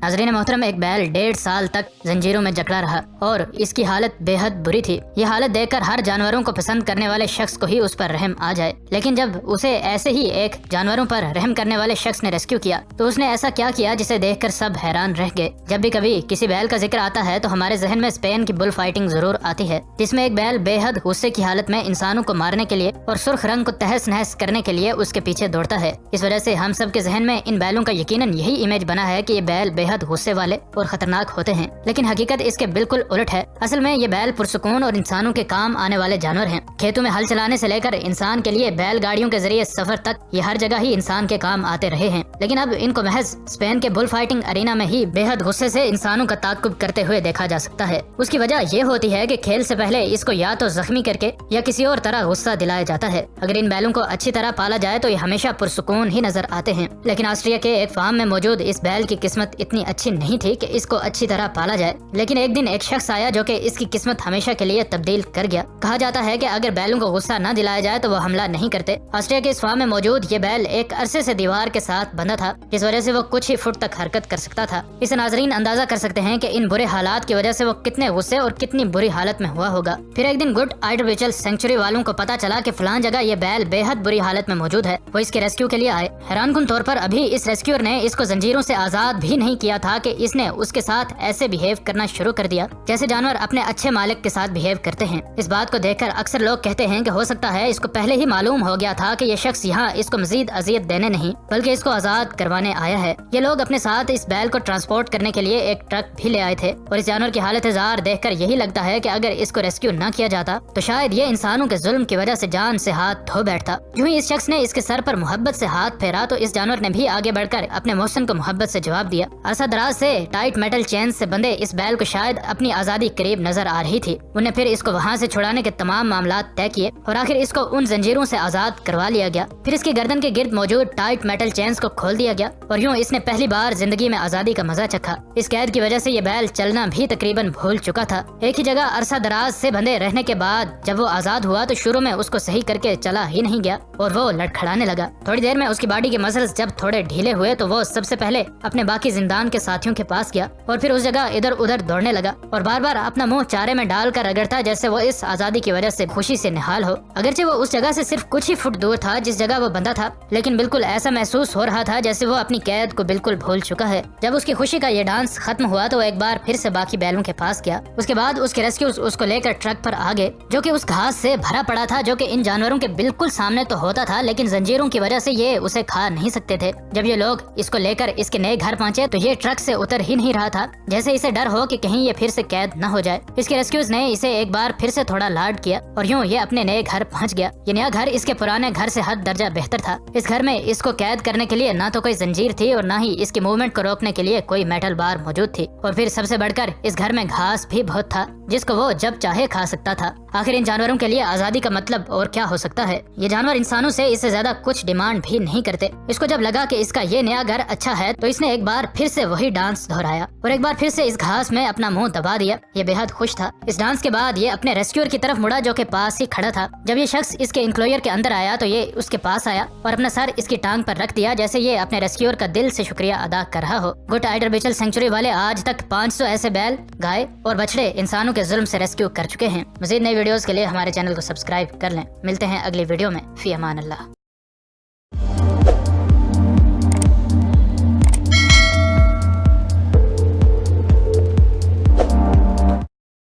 नाज़रीन मोहतरम, एक बैल 1.5 साल तक जंजीरों में जकड़ा रहा और इसकी हालत बेहद बुरी थी। ये हालत देखकर हर जानवरों को पसंद करने वाले शख्स को ही उस पर रहम आ जाए। लेकिन जब उसे ऐसे ही एक जानवरों पर रहम करने वाले शख्स ने रेस्क्यू किया तो उसने ऐसा क्या किया जिसे देखकर सब हैरान रह गए। जब भी कभी किसी बैल का जिक्र आता है तो हमारे जहन में स्पेन की बुल फाइटिंग जरूर आती है, जिसमें एक बैल बेहद गुस्से की हालत में इंसानों को मारने के लिए और सुर्ख रंग को तहस नहस करने के लिए उसके पीछे दौड़ता है। इस वजह से हम सब के जहन में इन बैलों का यकीनन यही इमेज बना है कि ये बैल बेहद गुस्से वाले और खतरनाक होते हैं। लेकिन हकीकत इसके बिल्कुल उलट है। असल में ये बैल पुरसुकून और इंसानों के काम आने वाले जानवर हैं। खेतों में हल चलाने से लेकर इंसान के लिए बैल गाड़ियों के जरिए सफर तक ये हर जगह ही इंसान के काम आते रहे हैं। लेकिन अब इनको महज स्पेन के बुल फाइटिंग अरीना में ही बेहद गुस्से से इंसानों का ताक़ुब करते हुए देखा जा सकता है। उसकी वजह ये होती है कि खेल से पहले इसको या तो जख्मी करके या किसी और तरह गुस्सा दिलाया जाता है। अगर इन बैलों को अच्छी तरह पाला जाए तो ये हमेशा पुरसुकून ही नजर आते हैं। लेकिन ऑस्ट्रिया के एक फार्म में मौजूद इस बैल की किस्मत इतनी अच्छी नहीं थी कि इसको अच्छी तरह पाला जाए। लेकिन एक दिन एक शख्स आया जो कि इसकी किस्मत हमेशा के लिए तब्दील कर गया। कहा जाता है कि अगर बैलों को गुस्सा न दिलाया जाए तो वो हमला नहीं करते। ऑस्ट्रिया के इस फार्म में मौजूद ये बैल एक अरसे से दीवार के साथ बंधा था, जिस वजह से वो कुछ ही फुट तक हरकत कर सकता था। इसे नाजरीन अंदाजा कर सकते हैं कि इन बुरे हालात की वजह से वो कितने गुस्से और कितनी बुरी हालत में हुआ होगा। फिर एक दिन गुड आइडरविचल सेंचुरी वालों को पता चला कि फलां जगह ये बैल बेहद बुरी हालत में मौजूद है। वो इसके रेस्क्यू के लिए आए। हैरानकुन तौर पर अभी इस रेस्क्यूअर ने इसको जंजीरों से आजाद भी नहीं किया था कि इसने उसके साथ ऐसे बिहेव करना शुरू कर दिया जैसे जानवर अपने अच्छे मालिक के साथ बिहेव करते हैं। इस बात को देखकर अक्सर लोग कहते हैं कि हो सकता है इसको पहले ही मालूम हो गया था कि ये शख्स यहाँ इसको मजीद अजियत देने नहीं बल्कि इसको आजाद करवाने आया है। ये लोग अपने साथ इस बैल को ट्रांसपोर्ट करने के लिए एक ट्रक भी ले आए थे और इस जानवर की हालत जार देखकर यही लगता है कि अगर इसको रेस्क्यू न किया जाता तो शायद ये इंसानों के जुल्म की वजह से जान से हाथ धो बैठता। यूं ही इस शख्स ने इसके सर पर मोहब्बत से हाथ फेरा तो इस जानवर ने भी आगे बढ़कर अपने मोहसिन को मोहब्बत से जवाब दिया। अरसा दराज से टाइट मेटल चेन से बंधे इस बैल को शायद अपनी आजादी करीब नजर आ रही थी। उन्हें फिर इसको वहाँ से छुड़ाने के तमाम मामला तय किए और आखिर इसको उन जंजीरों से आजाद करवा लिया गया। फिर इसकी गर्दन के गिर्द मौजूद टाइट मेटल चेन्स को खोल दिया गया और यूं इसने पहली बार जिंदगी में आजादी का मजा चखा। इस कैद की वजह से ये बैल चलना भी तकरीबन भूल चुका था। एक ही जगह अरसा दराज से बंधे रहने के बाद जब वो आजाद हुआ तो शुरू में उसको सही करके चला ही नहीं गया और वो लड़खड़ाने लगा। थोड़ी देर में उसकी बॉडी के मसल्स जब थोड़े ढीले हुए तो वो सबसे पहले अपने बाकी जिंदान के साथियों के पास गया और फिर उस जगह इधर उधर दौड़ने लगा और बार बार अपना मुंह चारे में डालकर रगड़ता जैसे वो इस आजादी की वजह से खुशी से निहाल हो। अगरचे वो उस जगह से सिर्फ कुछ ही फुट दूर था जिस जगह वो बंधा था, लेकिन बिल्कुल ऐसा महसूस हो रहा था जैसे वो अपनी कैद को बिल्कुल भूल चुका है। जब उसकी खुशी का ये डांस खत्म हुआ तो वो एक बार फिर से बाकी बैलों के पास गया। उसके बाद उसके रेस्क्यूअर्स उसको लेकर ट्रक पर आ गए जो कि उस घास से भरा पड़ा था जो कि इन जानवरों के बिल्कुल सामने तो होता था, लेकिन जंजीरों की वजह से ये उसे खा नहीं सकते थे। जब ये लोग इसको लेकर इसके नए घर पहुंचे तो ये ट्रक से उतर ही नहीं रहा था, जैसे इसे डर हो कि कहीं ये फिर से कैद न हो जाए। इसके रेस्क्यूज ने इसे एक बार फिर से थोड़ा लाड किया और यूं ये अपने नए घर पहुंच गया। ये नया घर इसके पुराने घर से हद दर्जा बेहतर था। इस घर में इसको कैद करने के लिए ना तो कोई जंजीर थी और ना ही इसकी मूवमेंट को रोकने के लिए कोई मेटल बार मौजूद थी और फिर सबसे बढ़कर इस घर में घास भी बहुत था जिसको वो जब चाहे खा सकता था। आखिर इन जानवरों के लिए आजादी का मतलब और क्या हो सकता है। ये जानवर इंसानों से इससे ज्यादा कुछ डिमांड भी नहीं करते। इसको जब लगा कि इसका ये नया घर अच्छा है तो इसने एक बार फिर से वही डांस दोहराया और एक बार फिर से इस घास में अपना मुंह दबा दिया। ये बेहद खुश था। इस डांस के बाद ये अपने रेस्क्यूअर की तरफ मुड़ा जो कि पास ही खड़ा था। जब ये शख्स इसके इंक्लोयर के अंदर आया तो ये उसके पास आया और अपना सर इसकी टांग पर रख दिया जैसे ये अपने रेस्क्यूअर का दिल से शुक्रिया अदा कर रहा हो। गुड आइडरविचल सेंचुरी वाले आज तक 500 ऐसे बैल, गाय और बछड़े इंसानों के जुल्म से रेस्क्यू कर चुके हैं। मजीद नई वीडियोस के लिए हमारे चैनल को सब्सक्राइब कर लें। मिलते हैं अगली वीडियो में। फी अमान अल्लाह।